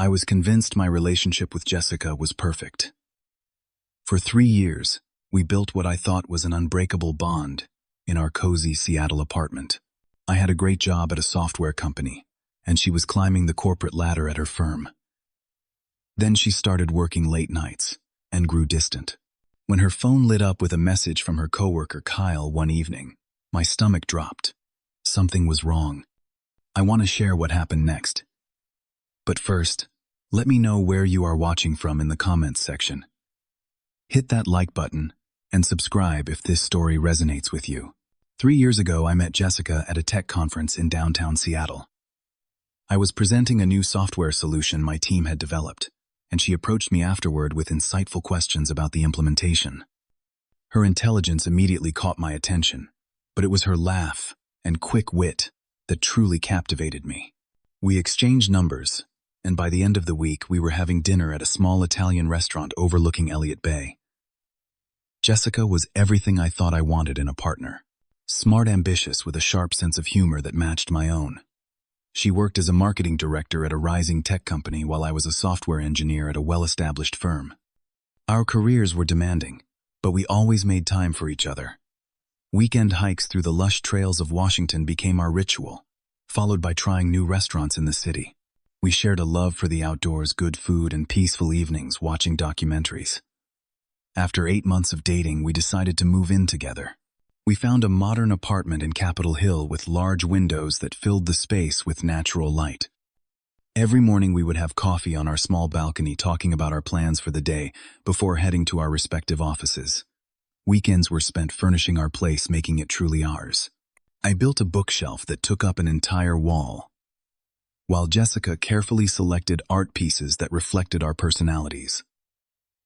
I was convinced my relationship with Jessica was perfect. For 3 years, we built what I thought was an unbreakable bond in our cozy Seattle apartment. I had a great job at a software company, and she was climbing the corporate ladder at her firm. Then she started working late nights and grew distant. When her phone lit up with a message from her coworker Kyle one evening, my stomach dropped. Something was wrong. I want to share what happened next. But first, let me know where you are watching from in the comments section. Hit that like button and subscribe if this story resonates with you. 3 years ago, I met Jessica at a tech conference in downtown Seattle. I was presenting a new software solution my team had developed, and she approached me afterward with insightful questions about the implementation. Her intelligence immediately caught my attention, but it was her laugh and quick wit that truly captivated me. We exchanged numbers, and by the end of the week, we were having dinner at a small Italian restaurant overlooking Elliott Bay. Jessica was everything I thought I wanted in a partner. Smart, ambitious, with a sharp sense of humor that matched my own. She worked as a marketing director at a rising tech company while I was a software engineer at a well-established firm. Our careers were demanding, but we always made time for each other. Weekend hikes through the lush trails of Washington became our ritual, followed by trying new restaurants in the city. We shared a love for the outdoors, good food, and peaceful evenings watching documentaries. After 8 months of dating, we decided to move in together. We found a modern apartment in Capitol Hill with large windows that filled the space with natural light. Every morning we would have coffee on our small balcony talking about our plans for the day before heading to our respective offices. Weekends were spent furnishing our place, making it truly ours. I built a bookshelf that took up an entire wall, while Jessica carefully selected art pieces that reflected our personalities.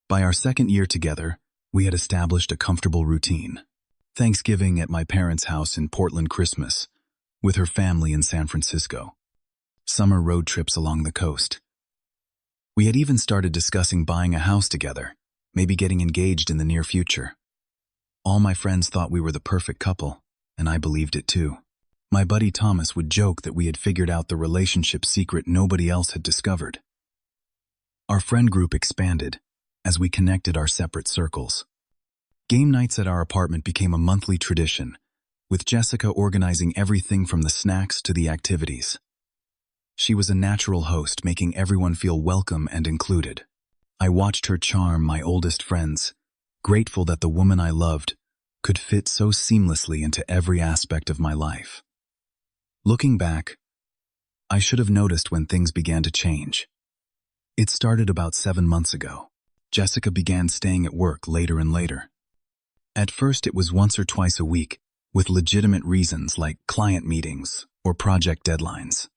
By our 2nd year together, we had established a comfortable routine. Thanksgiving at my parents' house in Portland, Christmas with her family in San Francisco. Summer road trips along the coast. We had even started discussing buying a house together, maybe getting engaged in the near future. All my friends thought we were the perfect couple, and I believed it too. My buddy Thomas would joke that we had figured out the relationship secret nobody else had discovered. Our friend group expanded as we connected our separate circles. Game nights at our apartment became a monthly tradition, with Jessica organizing everything from the snacks to the activities. She was a natural host, making everyone feel welcome and included. I watched her charm my oldest friends, grateful that the woman I loved could fit so seamlessly into every aspect of my life. Looking back, I should have noticed when things began to change. It started about 7 months ago. Jessica began staying at work later and later. At first, it was once or twice a week, with legitimate reasons like client meetings or project deadlines.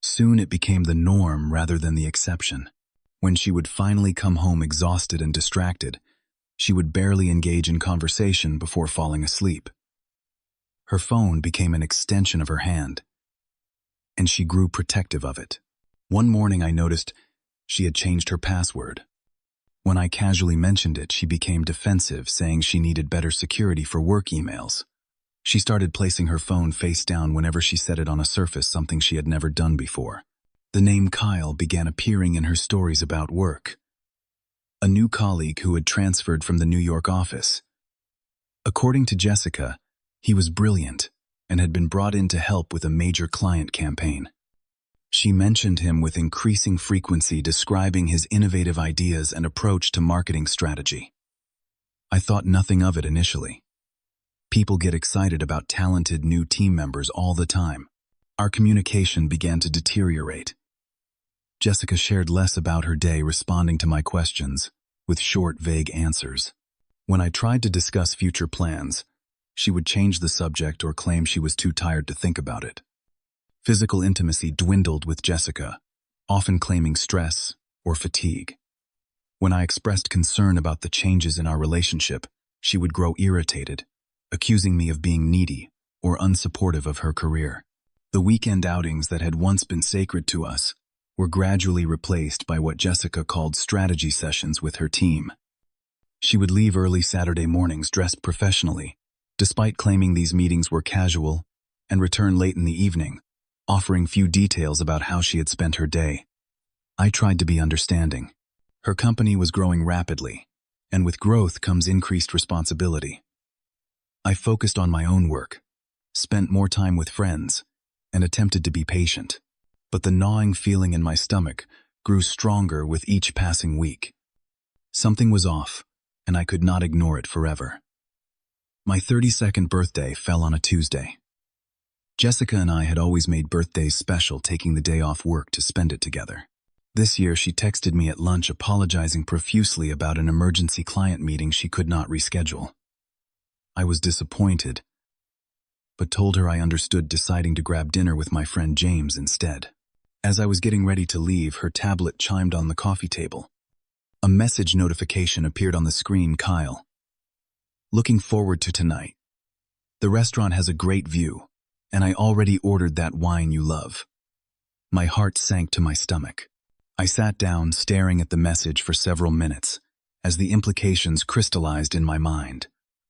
Soon it became the norm rather than the exception. When she would finally come home exhausted and distracted, she would barely engage in conversation before falling asleep. Her phone became an extension of her hand, and she grew protective of it. One morning I noticed she had changed her password. When I casually mentioned it, she became defensive, saying she needed better security for work emails. She started placing her phone face down whenever she set it on a surface, something she had never done before. The name Kyle began appearing in her stories about work. A new colleague who had transferred from the New York office. According to Jessica, he was brilliant and had been brought in to help with a major client campaign. She mentioned him with increasing frequency, describing his innovative ideas and approach to marketing strategy. I thought nothing of it initially. People get excited about talented new team members all the time. Our communication began to deteriorate. Jessica shared less about her day, responding to my questions with short, vague answers. When I tried to discuss future plans, she would change the subject or claim she was too tired to think about it. Physical intimacy dwindled with Jessica, often claiming stress or fatigue. When I expressed concern about the changes in our relationship, she would grow irritated, accusing me of being needy or unsupportive of her career. The weekend outings that had once been sacred to us were gradually replaced by what Jessica called strategy sessions with her team. She would leave early Saturday mornings dressed professionally, despite claiming these meetings were casual, and return late in the evening, offering few details about how she had spent her day. I tried to be understanding. Her company was growing rapidly, and with growth comes increased responsibility. I focused on my own work, spent more time with friends, and attempted to be patient. But the gnawing feeling in my stomach grew stronger with each passing week. Something was off, and I could not ignore it forever. My 32nd birthday fell on a Tuesday. Jessica and I had always made birthdays special, taking the day off work to spend it together. This year, she texted me at lunch apologizing profusely about an emergency client meeting she could not reschedule. I was disappointed, but told her I understood, deciding to grab dinner with my friend James instead. As I was getting ready to leave, her tablet chimed on the coffee table. A message notification appeared on the screen. Kyle. Looking forward to tonight. The restaurant has a great view, and I already ordered that wine you love. My heart sank to my stomach. I sat down, staring at the message for several minutes, as the implications crystallized in my mind.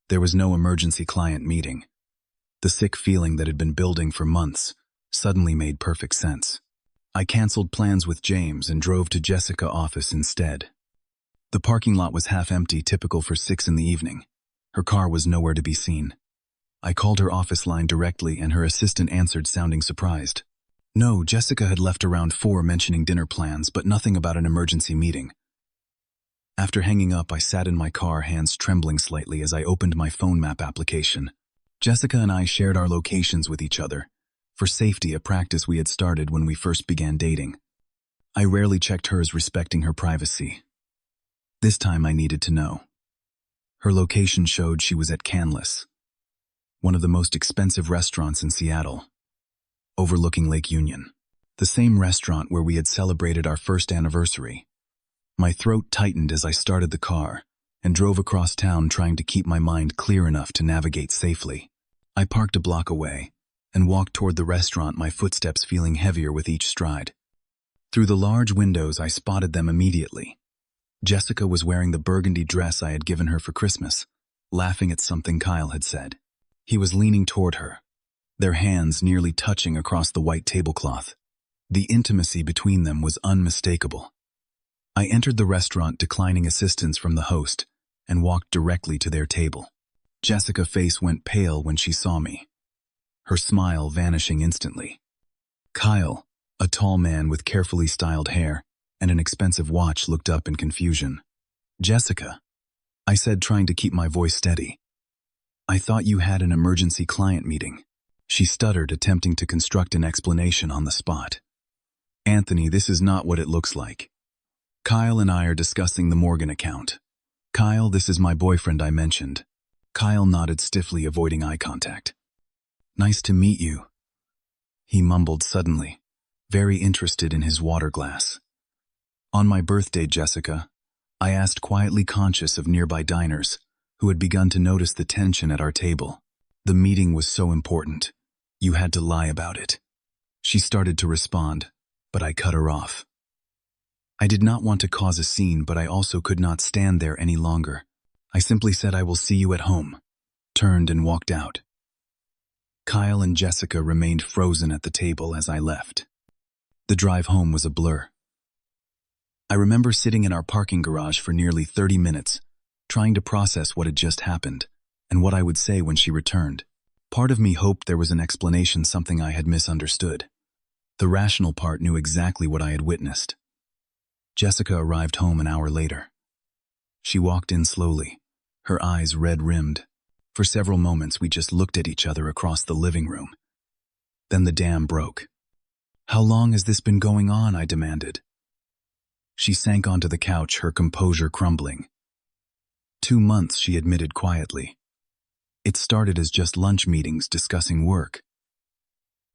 There was no emergency client meeting. The sick feeling that had been building for months suddenly made perfect sense. I canceled plans with James and drove to Jessica's office instead. The parking lot was half empty, typical for 6 in the evening. Her car was nowhere to be seen. I called her office line directly, and her assistant answered, sounding surprised. No, Jessica had left around 4, mentioning dinner plans, but nothing about an emergency meeting. After hanging up, I sat in my car, hands trembling slightly as I opened my phone map application. Jessica and I shared our locations with each other. For safety, a practice we had started when we first began dating. I rarely checked hers, respecting her privacy. This time I needed to know. Her location showed she was at Canlis, one of the most expensive restaurants in Seattle, overlooking Lake Union. The same restaurant where we had celebrated our first anniversary. My throat tightened as I started the car and drove across town, trying to keep my mind clear enough to navigate safely. I parked a block away and walked toward the restaurant, my footsteps feeling heavier with each stride. Through the large windows, I spotted them immediately. Jessica was wearing the burgundy dress I had given her for Christmas, laughing at something Kyle had said. He was leaning toward her, their hands nearly touching across the white tablecloth. The intimacy between them was unmistakable. I entered the restaurant, declining assistance from the host, and walked directly to their table. Jessica's face went pale when she saw me, her smile vanishing instantly. Kyle, a tall man with carefully styled hair and an expensive watch, looked up in confusion. Jessica, I said, trying to keep my voice steady. I thought you had an emergency client meeting. She stuttered, attempting to construct an explanation on the spot. Anthony, this is not what it looks like. Kyle and I are discussing the Morgan account. Kyle, this is my boyfriend I mentioned. Kyle nodded stiffly, avoiding eye contact. Nice to meet you, he mumbled suddenly, very interested in his water glass. On my birthday, Jessica, I asked, quietly conscious of nearby diners who had begun to notice the tension at our table. The meeting was so important. You had to lie about it. She started to respond, but I cut her off. I did not want to cause a scene, but I also could not stand there any longer. I simply said, I will see you at home, turned and walked out. Kyle and Jessica remained frozen at the table as I left. The drive home was a blur. I remember sitting in our parking garage for nearly 30 minutes, trying to process what had just happened and what I would say when she returned. Part of me hoped there was an explanation, something I had misunderstood. The rational part knew exactly what I had witnessed. Jessica arrived home an hour later. She walked in slowly, her eyes red-rimmed. For several moments, we just looked at each other across the living room. Then the dam broke. How long has this been going on? I demanded. She sank onto the couch, her composure crumbling. 2 months, she admitted quietly. It started as just lunch meetings discussing work.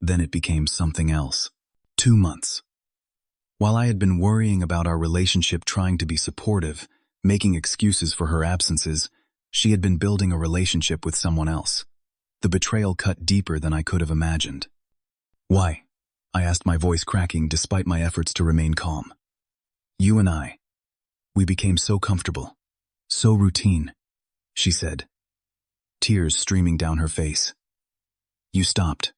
Then it became something else. 2 months. While I had been worrying about our relationship, trying to be supportive, making excuses for her absences, she had been building a relationship with someone else. The betrayal cut deeper than I could have imagined. Why? I asked, my voice cracking despite my efforts to remain calm. You and I. We became so comfortable, so routine, she said, tears streaming down her face. You stopped.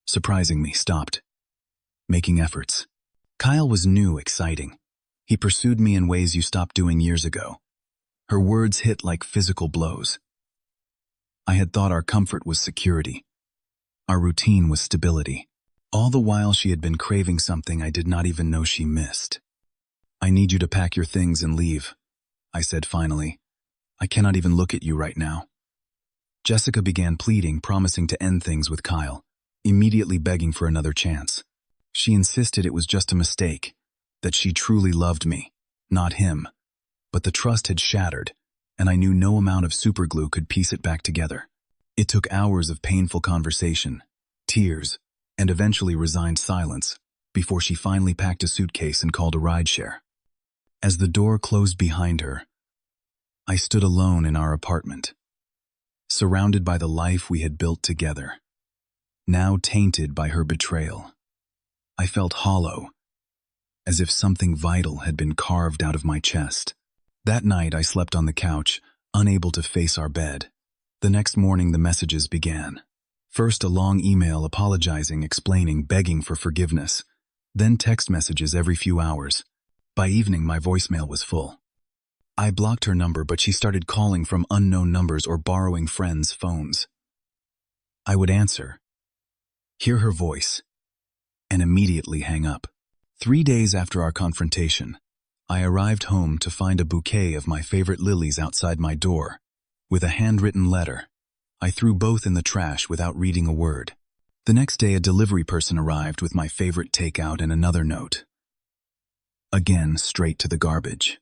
Surprising me, stopped. Making efforts. Kyle was new, exciting. He pursued me in ways you stopped doing years ago. Her words hit like physical blows. I had thought our comfort was security. Our routine was stability. All the while she had been craving something I did not even know she missed. "I need you to pack your things and leave," I said finally. "I cannot even look at you right now." Jessica began pleading, promising to end things with Kyle, immediately begging for another chance. She insisted it was just a mistake, that she truly loved me, not him. But the trust had shattered, and I knew no amount of superglue could piece it back together. It took hours of painful conversation, tears, and eventually resigned silence before she finally packed a suitcase and called a rideshare. As the door closed behind her, I stood alone in our apartment, surrounded by the life we had built together, now tainted by her betrayal. I felt hollow, as if something vital had been carved out of my chest. That night I slept on the couch, unable to face our bed. The next morning the messages began. First a long email apologizing, explaining, begging for forgiveness. Then text messages every few hours. By evening my voicemail was full. I blocked her number, but she started calling from unknown numbers or borrowing friends' phones. I would answer, hear her voice, and immediately hang up. 3 days after our confrontation, I arrived home to find a bouquet of my favorite lilies outside my door, with a handwritten letter. I threw both in the trash without reading a word. The next day a delivery person arrived with my favorite takeout and another note. Again, straight to the garbage.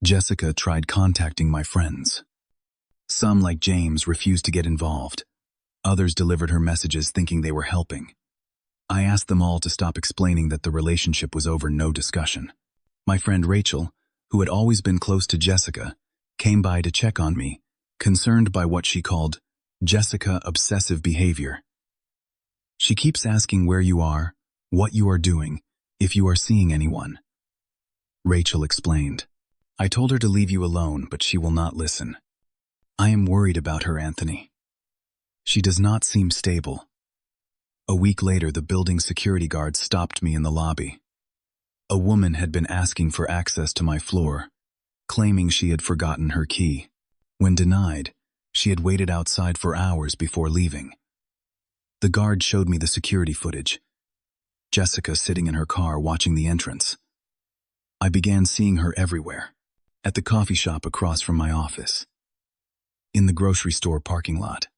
Jessica tried contacting my friends. Some, like James, refused to get involved. Others delivered her messages thinking they were helping. I asked them all to stop explaining that the relationship was over, no discussion. My friend Rachel, who had always been close to Jessica, came by to check on me, concerned by what she called Jessica obsessive behavior. "She keeps asking where you are, what you are doing, if you are seeing anyone," Rachel explained. "I told her to leave you alone, but she will not listen. I am worried about her, Anthony. She does not seem stable." A week later, the building security guard stopped me in the lobby. A woman had been asking for access to my floor, claiming she had forgotten her key. When denied, she had waited outside for hours before leaving. The guard showed me the security footage. Jessica sitting in her car watching the entrance. I began seeing her everywhere. At the coffee shop across from my office. In the grocery store parking lot.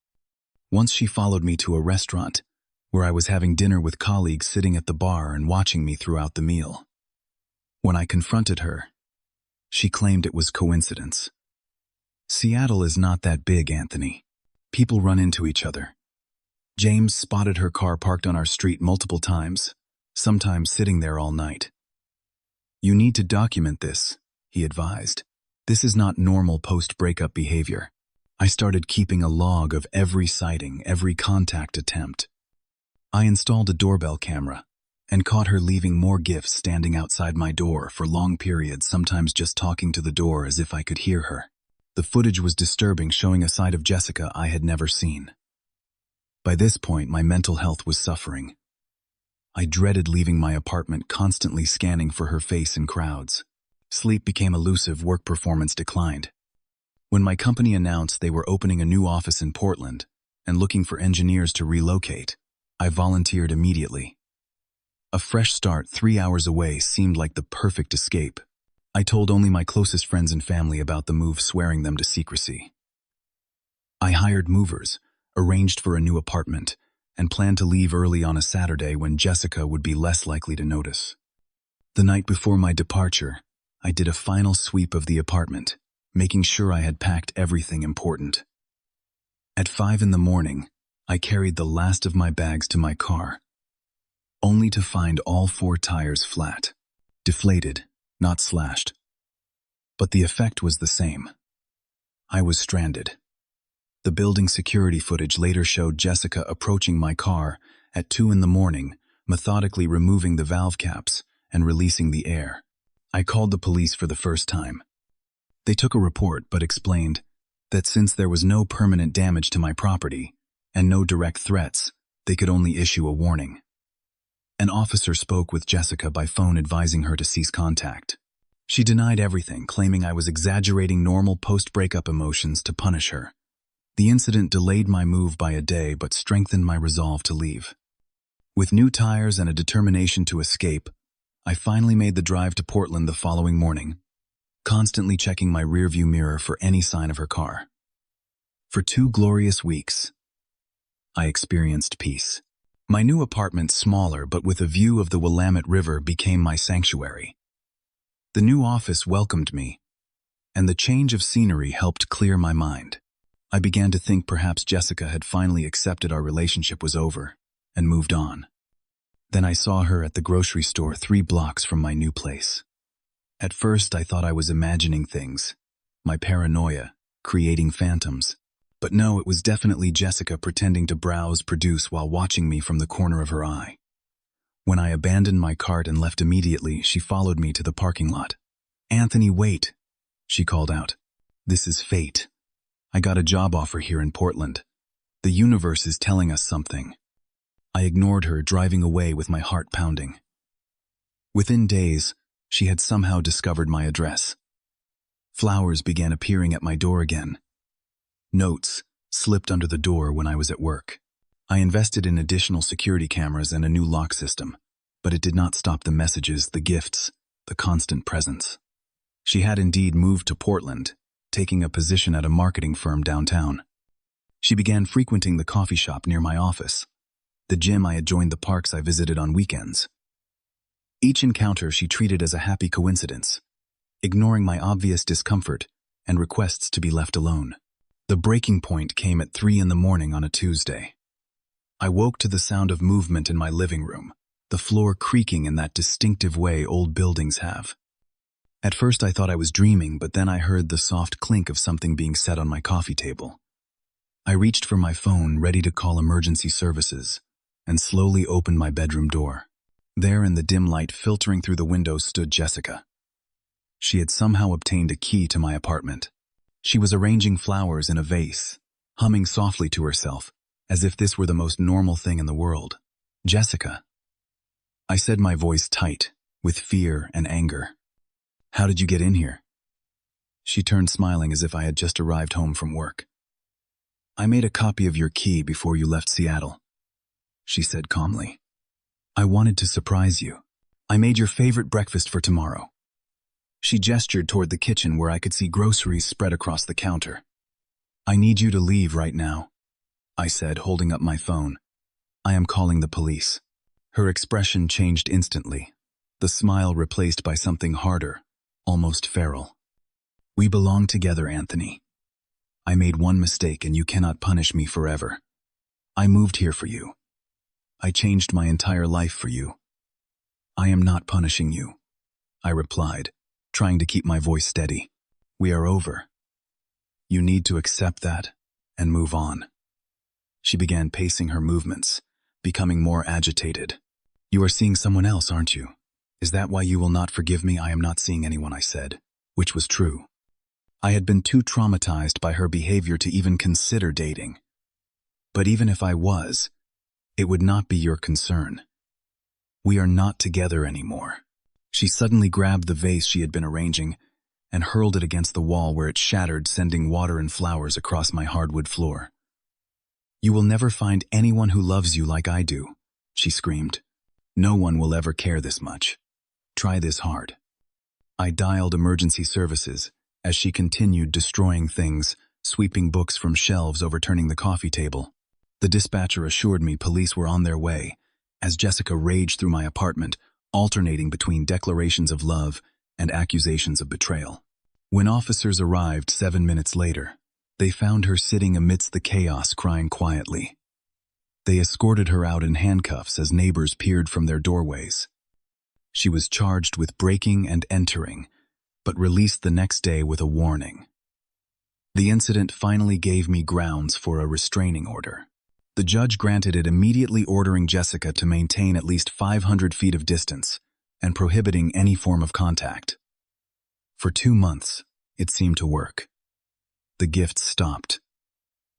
Once she followed me to a restaurant, where I was having dinner with colleagues sitting at the bar and watching me throughout the meal. When I confronted her, she claimed it was coincidence. "Seattle is not that big, Anthony. People run into each other." James spotted her car parked on our street multiple times, sometimes sitting there all night. "You need to document this," he advised. "This is not normal post-breakup behavior." I started keeping a log of every sighting, every contact attempt. I installed a doorbell camera and caught her leaving more gifts standing outside my door for long periods, sometimes just talking to the door as if I could hear her. The footage was disturbing, showing a side of Jessica I had never seen. By this point, my mental health was suffering. I dreaded leaving my apartment, constantly scanning for her face in crowds. Sleep became elusive, work performance declined. When my company announced they were opening a new office in Portland and looking for engineers to relocate, I volunteered immediately. A fresh start 3 hours away seemed like the perfect escape. I told only my closest friends and family about the move, swearing them to secrecy. I hired movers, arranged for a new apartment, and planned to leave early on a Saturday when Jessica would be less likely to notice. The night before my departure, I did a final sweep of the apartment, making sure I had packed everything important. At 5 in the morning, I carried the last of my bags to my car, only to find all 4 tires flat, deflated, not slashed. But the effect was the same. I was stranded. The building security footage later showed Jessica approaching my car at 2 in the morning, methodically removing the valve caps and releasing the air. I called the police for the first time. They took a report but explained that since there was no permanent damage to my property and no direct threats, they could only issue a warning. An officer spoke with Jessica by phone advising her to cease contact. She denied everything, claiming I was exaggerating normal post-breakup emotions to punish her. The incident delayed my move by a day but strengthened my resolve to leave. With new tires and a determination to escape, I finally made the drive to Portland the following morning, constantly checking my rearview mirror for any sign of her car. For 2 glorious weeks, I experienced peace. My new apartment, smaller but with a view of the Willamette River, became my sanctuary. The new office welcomed me, and the change of scenery helped clear my mind. I began to think perhaps Jessica had finally accepted our relationship was over and moved on. Then I saw her at the grocery store 3 blocks from my new place. At first, I thought I was imagining things, my paranoia, creating phantoms. But no, it was definitely Jessica pretending to produce while watching me from the corner of her eye. When I abandoned my cart and left immediately, she followed me to the parking lot. "Anthony, wait," she called out. "This is fate. I got a job offer here in Portland. The universe is telling us something." I ignored her, driving away with my heart pounding. Within days, she had somehow discovered my address. Flowers began appearing at my door again. Notes slipped under the door when I was at work. I invested in additional security cameras and a new lock system, but it did not stop the messages, the gifts, the constant presence. She had indeed moved to Portland, taking a position at a marketing firm downtown. She began frequenting the coffee shop near my office, the gym I had joined, the parks I visited on weekends. Each encounter she treated as a happy coincidence, ignoring my obvious discomfort and requests to be left alone. The breaking point came at 3 in the morning on a Tuesday. I woke to the sound of movement in my living room, the floor creaking in that distinctive way old buildings have. At first I thought I was dreaming, but then I heard the soft clink of something being set on my coffee table. I reached for my phone, ready to call emergency services, and slowly opened my bedroom door. There, in the dim light filtering through the windows, stood Jessica. She had somehow obtained a key to my apartment. She was arranging flowers in a vase, humming softly to herself, as if this were the most normal thing in the world. "Jessica," I said, my voice tight, with fear and anger. "How did you get in here?" She turned, smiling as if I had just arrived home from work. "I made a copy of your key before you left Seattle," she said calmly. "I wanted to surprise you. I made your favorite breakfast for tomorrow." She gestured toward the kitchen where I could see groceries spread across the counter. "I need you to leave right now," I said, holding up my phone. "I am calling the police." Her expression changed instantly, the smile replaced by something harder, almost feral. "We belong together, Anthony. I made one mistake and you cannot punish me forever. I moved here for you. I changed my entire life for you. I am not punishing you," I replied, trying to keep my voice steady. "We are over. You need to accept that and move on." She began pacing her movements, becoming more agitated. "You are seeing someone else, aren't you? Is that why you will not forgive me?" "I am not seeing anyone," I said, which was true. I had been too traumatized by her behavior to even consider dating. "But even if I was, it would not be your concern. We are not together anymore." She suddenly grabbed the vase she had been arranging and hurled it against the wall, where it shattered, sending water and flowers across my hardwood floor. "You will never find anyone who loves you like I do," she screamed. "No one will ever care this much. Try this hard." I dialed emergency services as she continued destroying things, sweeping books from shelves, overturning the coffee table. The dispatcher assured me police were on their way, as Jessica raged through my apartment, alternating between declarations of love and accusations of betrayal. When officers arrived 7 minutes later, they found her sitting amidst the chaos, crying quietly. They escorted her out in handcuffs as neighbors peered from their doorways. She was charged with breaking and entering, but released the next day with a warning. The incident finally gave me grounds for a restraining order. The judge granted it, immediately ordering Jessica to maintain at least 500 feet of distance and prohibiting any form of contact. For 2 months, it seemed to work. The gifts stopped.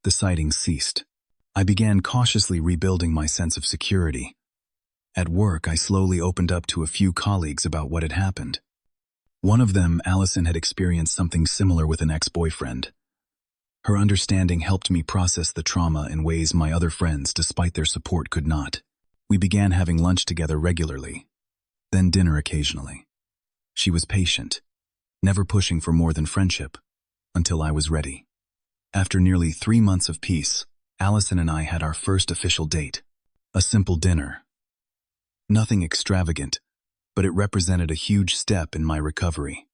The sightings ceased. I began cautiously rebuilding my sense of security. At work, I slowly opened up to a few colleagues about what had happened. One of them, Allison, had experienced something similar with an ex-boyfriend. Her understanding helped me process the trauma in ways my other friends, despite their support, could not. We began having lunch together regularly, then dinner occasionally. She was patient, never pushing for more than friendship, until I was ready. After nearly 3 months of peace, Allison and I had our first official date. A simple dinner. Nothing extravagant, but it represented a huge step in my recovery.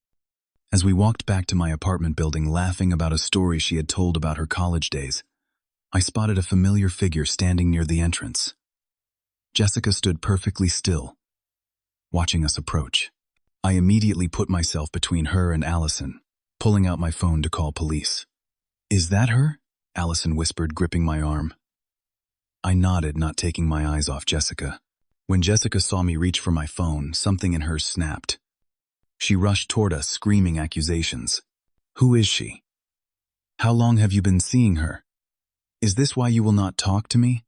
As we walked back to my apartment building laughing about a story she had told about her college days, I spotted a familiar figure standing near the entrance. Jessica stood perfectly still, watching us approach. I immediately put myself between her and Allison, pulling out my phone to call police. "Is that her?" Allison whispered, gripping my arm. I nodded, not taking my eyes off Jessica. When Jessica saw me reach for my phone, something in her snapped. She rushed toward us, screaming accusations. "Who is she? How long have you been seeing her? Is this why you will not talk to me?"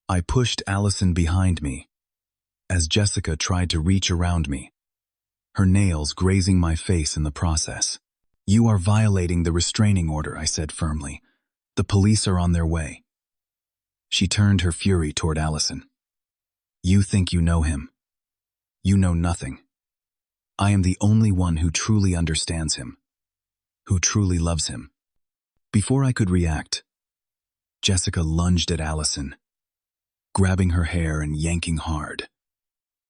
I pushed Allison behind me, as Jessica tried to reach around me, her nails grazing my face in the process. "You are violating the restraining order," I said firmly. "The police are on their way." She turned her fury toward Allison. "You think you know him. You know nothing. I am the only one who truly understands him, who truly loves him." Before I could react, Jessica lunged at Allison, grabbing her hair and yanking hard.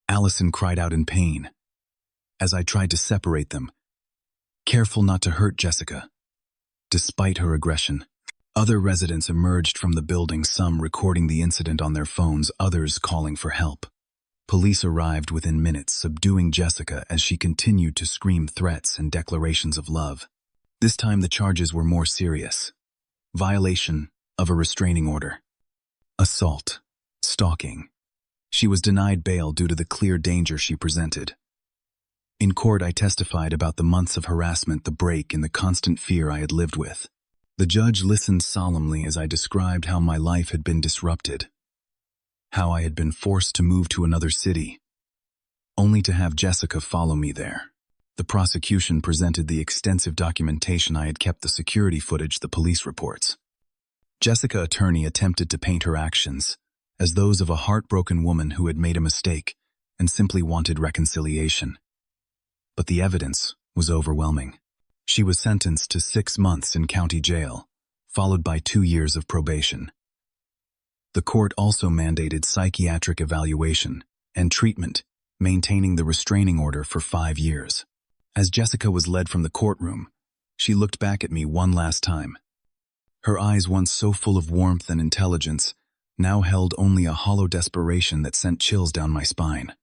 Allison cried out in pain as I tried to separate them, careful not to hurt Jessica. Despite her aggression, other residents emerged from the building, some recording the incident on their phones, others calling for help. Police arrived within minutes, subduing Jessica as she continued to scream threats and declarations of love. This time the charges were more serious. Violation of a restraining order. Assault. Stalking. She was denied bail due to the clear danger she presented. In court, I testified about the months of harassment, the break, and the constant fear I had lived with. The judge listened solemnly as I described how my life had been disrupted, how I had been forced to move to another city, only to have Jessica follow me there. The prosecution presented the extensive documentation I had kept, the security footage, the police reports. Jessica's attorney attempted to paint her actions as those of a heartbroken woman who had made a mistake and simply wanted reconciliation. But the evidence was overwhelming. She was sentenced to 6 months in county jail, followed by 2 years of probation. The court also mandated psychiatric evaluation and treatment, maintaining the restraining order for 5 years. As Jessica was led from the courtroom, she looked back at me one last time. Her eyes, once so full of warmth and intelligence, now held only a hollow desperation that sent chills down my spine.